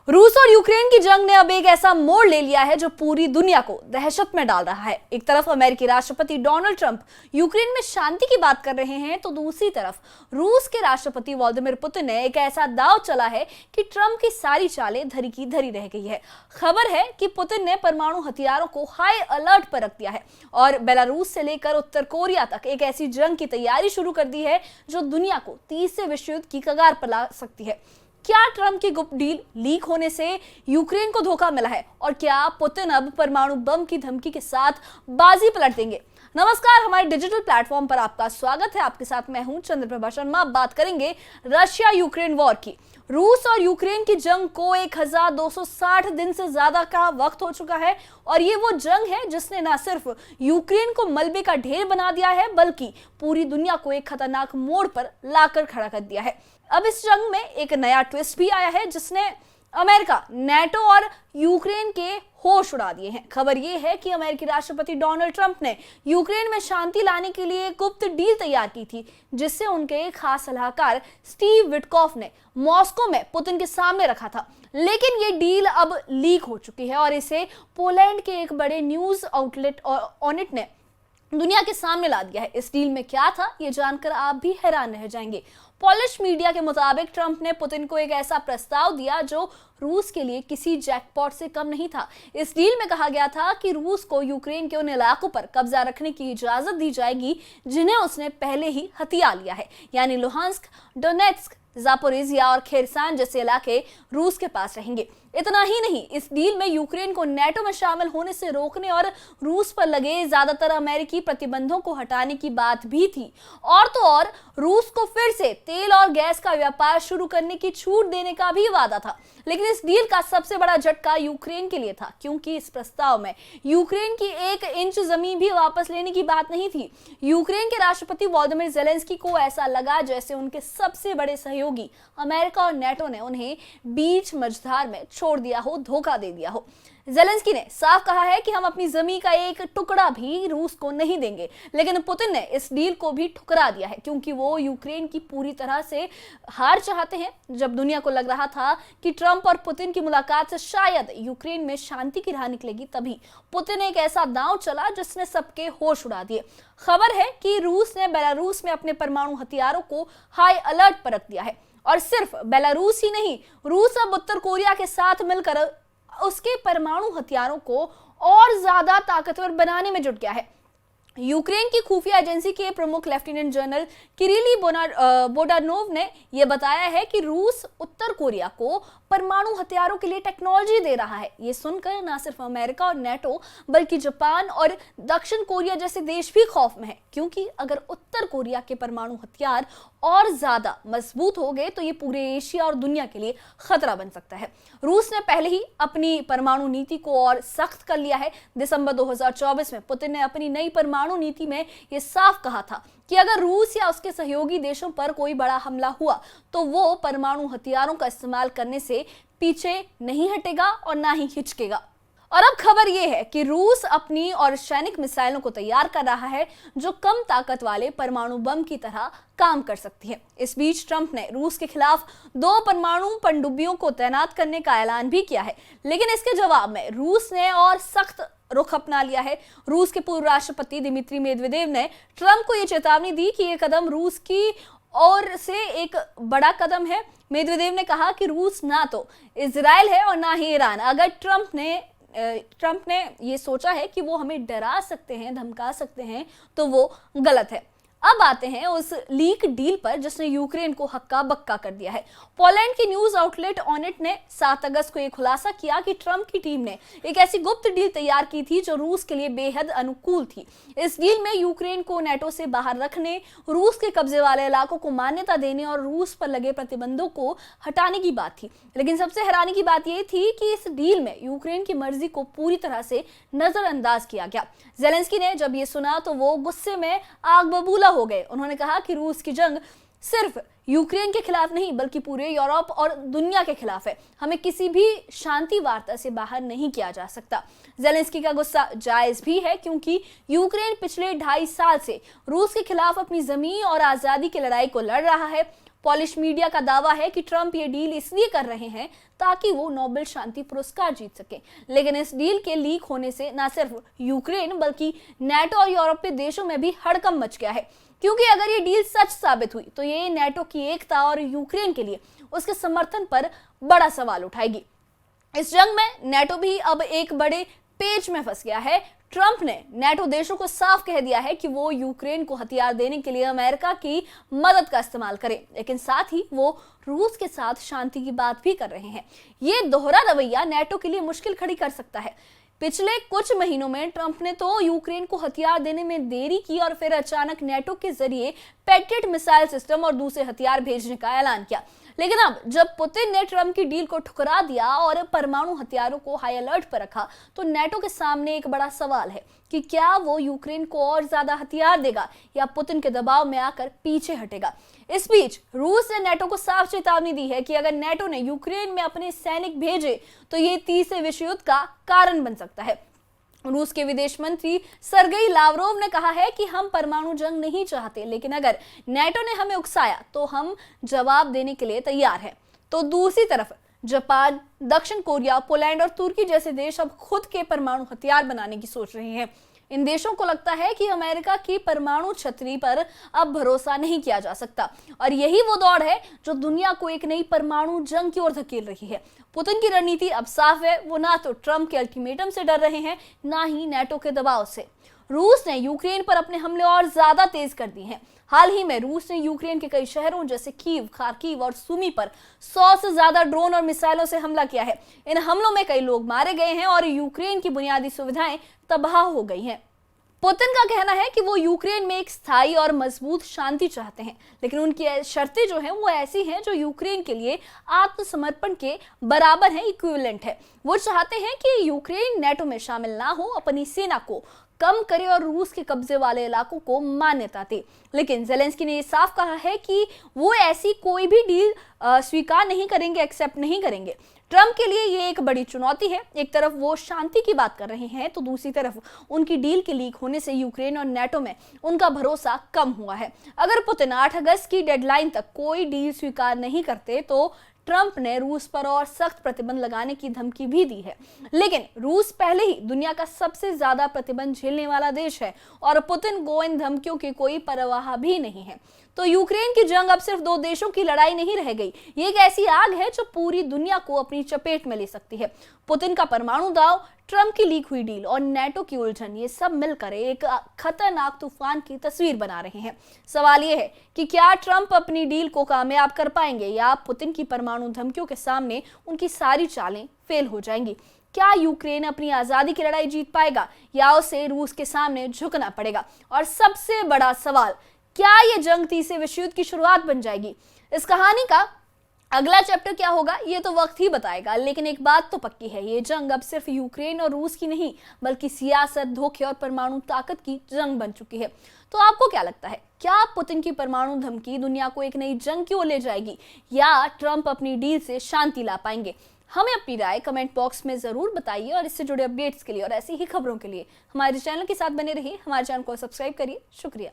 रूस और यूक्रेन की जंग ने अब एक ऐसा मोड़ ले लिया है जो पूरी दुनिया को दहशत में डाल रहा है। एक तरफ अमेरिकी राष्ट्रपति डोनाल्ड ट्रंप यूक्रेन में शांति की बात कर रहे हैं, तो दूसरी तरफ रूस के राष्ट्रपति व्लादिमीर पुतिन ने एक ऐसा दांव चला है कि ट्रंप की सारी चालें धरी की धरी रह गई है। खबर है कि पुतिन ने परमाणु हथियारों को हाई अलर्ट पर रख दिया है और बेलारूस से लेकर उत्तर कोरिया तक एक ऐसी जंग की तैयारी शुरू कर दी है जो दुनिया को तीसरे विश्व युद्ध की कगार पर ला सकती है। क्या ट्रंप की गुप्त डील लीक होने से यूक्रेन को धोखा मिला है और क्या पुतिन अब परमाणु बम की धमकी के साथ बाजी पलट देंगे? नमस्कार, हमारे डिजिटल प्लेटफॉर्म पर आपका स्वागत है। आपके साथ मैं हूं चंद्रप्रभा शर्मा। बात करेंगे रशिया यूक्रेन वॉर की। रूस और यूक्रेन की जंग को 1260 दिन से ज्यादा का वक्त हो चुका है और ये वो जंग है जिसने न सिर्फ यूक्रेन को मलबे का ढेर बना दिया है बल्कि पूरी दुनिया को एक खतरनाक मोड़ पर लाकर खड़ा कर दिया है। अब इस जंग में एक नया ट्विस्ट भी आया है जिसने अमेरिका, नेटो और यूक्रेन के होश उड़ा दिए हैं। खबर यह है कि अमेरिकी राष्ट्रपति डोनाल्ड ट्रंप ने यूक्रेन में शांति लाने के लिए गुप्त डील तैयार की थी, जिससे उनके खास सलाहकार स्टीव विटकॉफ ने मॉस्को में पुतिन के सामने रखा था। लेकिन ये डील अब लीक हो चुकी है और इसे पोलैंड के एक बड़े न्यूज आउटलेट ऑनिट ने दुनिया के सामने ला दिया है। इस डील में क्या था, ये जानकर आप भी हैरान रह जाएंगे। पोलिश मीडिया के मुताबिक ट्रंप ने पुतिन को एक ऐसा प्रस्ताव दिया जो रूस के लिए किसी जैकपॉट से कम नहीं था। इस डील में कहा गया था कि रूस को यूक्रेन के उन इलाकों पर कब्जा रखने की इजाजत दी जाएगी जिन्हें उसने पहले ही हथिया लिया है, यानी लुहांस्क, डोनेट्स्क, जापोरिजिया और खेरसान जैसे इलाके रूस के पास रहेंगे। इतना ही नहीं, इस डील में यूक्रेन को नेटो में शामिल होने से रोकने और रूस पर लगे ज्यादातर अमेरिकी प्रतिबंधों को हटाने की बात भी थी। और तो और रूस को फिर से तेल और गैस का व्यापार शुरू करने की छूट देने का भी वादा था। लेकिन इस डील का सबसे बड़ा झटका यूक्रेन के लिए था, क्योंकि इस प्रस्ताव में यूक्रेन की 1 इंच जमीन भी वापस लेने की बात नहीं थी। यूक्रेन के राष्ट्रपति व्लादिमीर ज़ेलेंस्की को ऐसा लगा जैसे उनके सबसे बड़े सहयोगी अमेरिका और नेटो ने उन्हें बीच मझधार में छोड़ दिया हो, धोखा दे दिया हो। ज़ेलेंस्की ने साफ कहा है कि हम अपनी जमीन का एक टुकड़ा भी रूस को नहीं देंगे। लेकिन पुतिन ने इस डील को भी ठुकरा दिया है, क्योंकि वो यूक्रेन की पूरी तरह से हार चाहते हैं। जब दुनिया को लग रहा था कि ट्रंप और पुतिन की मुलाकात से शायद यूक्रेन में शांति की राह निकलेगी, तभी पुतिन ने एक ऐसा दांव चला जिसने सबके होश उड़ा दिए। खबर है कि रूस ने बेलारूस में अपने परमाणु हथियारों को हाई अलर्ट पर रख दिया है और सिर्फ बेलारूस ही नहीं, रूस अब उत्तर कोरिया के साथ मिलकर उसके परमाणु हथियारों को और ज्यादा ताकतवर बनाने में जुट गया है। यूक्रेन की खुफिया एजेंसी के प्रमुख लेफ्टिनेंट जनरल किरिली बोडानोव ने यह बताया है कि रूस उत्तर कोरिया को परमाणु हथियारों के लिए टेक्नोलॉजी दे रहा है। ये सुनकर न सिर्फ अमेरिका और नेटो बल्कि जापान और दक्षिण कोरिया जैसे देश भी खौफ में है, क्योंकि अगर उत्तर कोरिया के परमाणु हथियार और ज्यादा मजबूत हो गए तो ये पूरे एशिया और दुनिया के लिए खतरा बन सकता है। रूस ने पहले ही अपनी परमाणु नीति को और सख्त कर लिया है। दिसंबर 2024 में पुतिन ने अपनी नई परमाणु नीति में ये साफ कहा था कि अगर रूस या उसके सहयोगी देशों पर कोई बड़ा हमला हुआ तो वो परमाणु हथियारों का इस्तेमाल करने से पीछे नहीं हटेगा और ना ही हिचकेगा। और अब खबर यह है कि रूस अपनी और सैनिक मिसाइलों को तैयार कर रहा है जो कम ताकत वाले परमाणु बम की तरह काम कर सकती है। इस बीच ट्रंप ने रूस के खिलाफ 2 परमाणु पनडुब्बियों को तैनात करने का ऐलान भी किया है, लेकिन इसके जवाब में रूस ने और सख्त रुख अपना लिया है। रूस के पूर्व राष्ट्रपति दिमित्री मेदवेदेव ने ट्रंप को यह चेतावनी दी कि यह कदम रूस की ओर से एक बड़ा कदम है। मेदवेदेव ने कहा कि रूस ना तो इजराइल है और ना ही ईरान। अगर ट्रंप ने ये सोचा है कि वो हमें डरा सकते हैं, धमका सकते हैं, तो वो गलत है। अब आते हैं उस लीक डील पर जिसने यूक्रेन को हक्का बक्का कर दिया है। पोलैंड की न्यूज आउटलेट ऑनिट ने 7 अगस्त को यह खुलासा किया कि ट्रंप की टीम ने एक ऐसी गुप्त डील तैयार की थी जो रूस के लिए बेहद अनुकूल थी। इस डील में यूक्रेन को नेटो से बाहर रखने, रूस के कब्जे वाले इलाकों को मान्यता देने और रूस पर लगे प्रतिबंधों को हटाने की बात थी। लेकिन सबसे हैरानी की बात यह थी कि इस डील में यूक्रेन की मर्जी को पूरी तरह से नजरअंदाज किया गया। ज़ेलेंस्की ने जब ये सुना तो वो गुस्से में आग बबूला हो गए। उन्होंने कहा कि रूस की जंग सिर्फ यूक्रेन के खिलाफ नहीं बल्कि पूरे यूरोप और दुनिया के खिलाफ है। हमें किसी भी शांति वार्ता से बाहर नहीं किया जा सकता। ज़ेलेंस्की का गुस्सा जायज भी है, क्योंकि यूक्रेन पिछले 2.5 साल से रूस के खिलाफ अपनी जमीन और आजादी की लड़ाई को लड़ रहा है। पॉलिश मीडिया का दावा है कि ट्रंप ये डील इसलिए कर रहे हैं ताकि वो नोबेल शांति पुरस्कार जीत सके। लेकिन इस डील के लीक होने से न सिर्फ यूक्रेन बल्कि नाटो और यूरोपीय देशों में भी हड़कंप मच गया है, क्योंकि अगर ये डील सच साबित हुई तो ये नाटो की एकता और यूक्रेन के लिए उसके समर्थन पर बड़ा सवाल उठाएगी। इस जंग में नाटो भी अब एक बड़े पेच में फंस गया है। ट्रंप ने नाटो देशों को साफ कह दिया है कि वो यूक्रेन को हथियार देने के लिए अमेरिका की मदद का इस्तेमाल करें, लेकिन साथ ही वो रूस के साथ शांति की बात भी कर रहे हैं। ये दोहरा रवैया नाटो के लिए मुश्किल खड़ी कर सकता है। पिछले कुछ महीनों में ट्रंप ने तो यूक्रेन को हथियार देने में देरी की और फिर अचानक नाटो के जरिए पैट्रियट मिसाइल सिस्टम और दूसरे हथियार भेजने का ऐलान किया। लेकिन अब जब पुतिन ने ट्रंप की डील को ठुकरा दिया और परमाणु हथियारों को हाई अलर्ट पर रखा, तो नाटो के सामने एक बड़ा सवाल है कि क्या वो यूक्रेन को और ज्यादा हथियार देगा या पुतिन के दबाव में आकर पीछे हटेगा। इस बीच रूस ने नाटो को साफ चेतावनी दी है कि अगर नाटो ने यूक्रेन में अपने सैनिक भेजे तो ये तीसरे विश्व युद्ध का कारण बन सकता है। रूस के विदेश मंत्री सरगेई लावरोव ने कहा है कि हम परमाणु जंग नहीं चाहते, लेकिन अगर नाटो ने हमें उकसाया तो हम जवाब देने के लिए तैयार हैं। तो दूसरी तरफ जापान, दक्षिण कोरिया, पोलैंड और तुर्की जैसे देश अब खुद के परमाणु हथियार बनाने की सोच रहे हैं। इन देशों को लगता है कि अमेरिका की परमाणु छतरी पर अब भरोसा नहीं किया जा सकता और यही वो दौड़ है जो दुनिया को एक नई परमाणु जंग की ओर धकेल रही है। पुतिन की रणनीति अब साफ है, वो ना तो ट्रंप के अल्टीमेटम से डर रहे हैं, ना ही नाटो के दबाव से। रूस ने यूक्रेन पर अपने हमले और ज्यादा तेज कर दिए हैं। हाल ही में रूस ने यूक्रेन के कई शहरों जैसे कीव, खार्किव और सुमी पर 100 से ज्यादा ड्रोन और मिसाइलों से हमला किया है। इन हमलों में कई लोग मारे गए हैं और यूक्रेन की बुनियादी सुविधाएं तबाह हो गई हैं। पुतिन का कहना है कि वो यूक्रेन में एक स्थायी और मजबूत शांति चाहते हैं, लेकिन उनकी शर्तें जो हैं वो ऐसी हैं जो यूक्रेन के लिए आत्मसमर्पण के बराबर है, इक्विवेलेंट है। वो चाहते हैं कि यूक्रेन नाटो में शामिल ना हो, अपनी सेना को कम करे और रूस के कब्जे वाले इलाकों को मान्यता दे। लेकिन जेलेंस्की ने ये साफ कहा है कि वो ऐसी कोई भी डील स्वीकार नहीं करेंगे, एक्सेप्ट नहीं करेंगे। ट्रंप के लिए ये एक बड़ी चुनौती है। एक तरफ वो शांति की बात कर रहे हैं तो दूसरी तरफ उनकी डील के लीक होने से यूक्रेन और नाटो में उनका भरोसा कम हुआ है। अगर पुतिन 8 अगस्त की डेडलाइन तक कोई डील स्वीकार नहीं करते तो ट्रंप ने रूस पर और सख्त प्रतिबंध लगाने की धमकी भी दी है। लेकिन रूस पहले ही दुनिया का सबसे ज्यादा प्रतिबंध झेलने वाला देश है और पुतिन को इन धमकियों की कोई परवाह भी नहीं है। तो यूक्रेन की जंग अब सिर्फ 2 देशों की लड़ाई नहीं रह गई, ये एक ऐसी आग है जो पूरी दुनिया को अपनी चपेट में ले सकती है। पुतिन का परमाणु दांव, ट्रंप की लीक हुई डील और नाटो की उलझन, ये सब मिलकर एक खतरनाक तूफान की तस्वीर बना रहे हैं। सवाल ये है कि क्या ट्रंप अपनी डील को कामयाब कर पाएंगे या पुतिन की परमाणु धमकियों के सामने उनकी सारी चालें फेल हो जाएंगी। क्या यूक्रेन अपनी आजादी की लड़ाई जीत पाएगा या उसे रूस के सामने झुकना पड़ेगा। और सबसे बड़ा सवाल, क्या ये जंग तीसरे विश्व युद्ध की शुरुआत बन जाएगी। इस कहानी का अगला चैप्टर क्या होगा ये तो वक्त ही बताएगा, लेकिन एक बात तो पक्की है, ये जंग अब सिर्फ यूक्रेन और रूस की नहीं बल्कि सियासत, धोखे और परमाणु ताकत की जंग बन चुकी है। तो आपको क्या लगता है, क्या पुतिन की परमाणु धमकी दुनिया को एक नई जंग की ओर ले जाएगी या ट्रंप अपनी डील से शांति ला पाएंगे। हमें अपनी राय कमेंट बॉक्स में जरूर बताइए और इससे जुड़े अपडेट्स के लिए और ऐसी ही खबरों के लिए हमारे चैनल के साथ बने रहिए। हमारे चैनल को सब्सक्राइब करिए। शुक्रिया।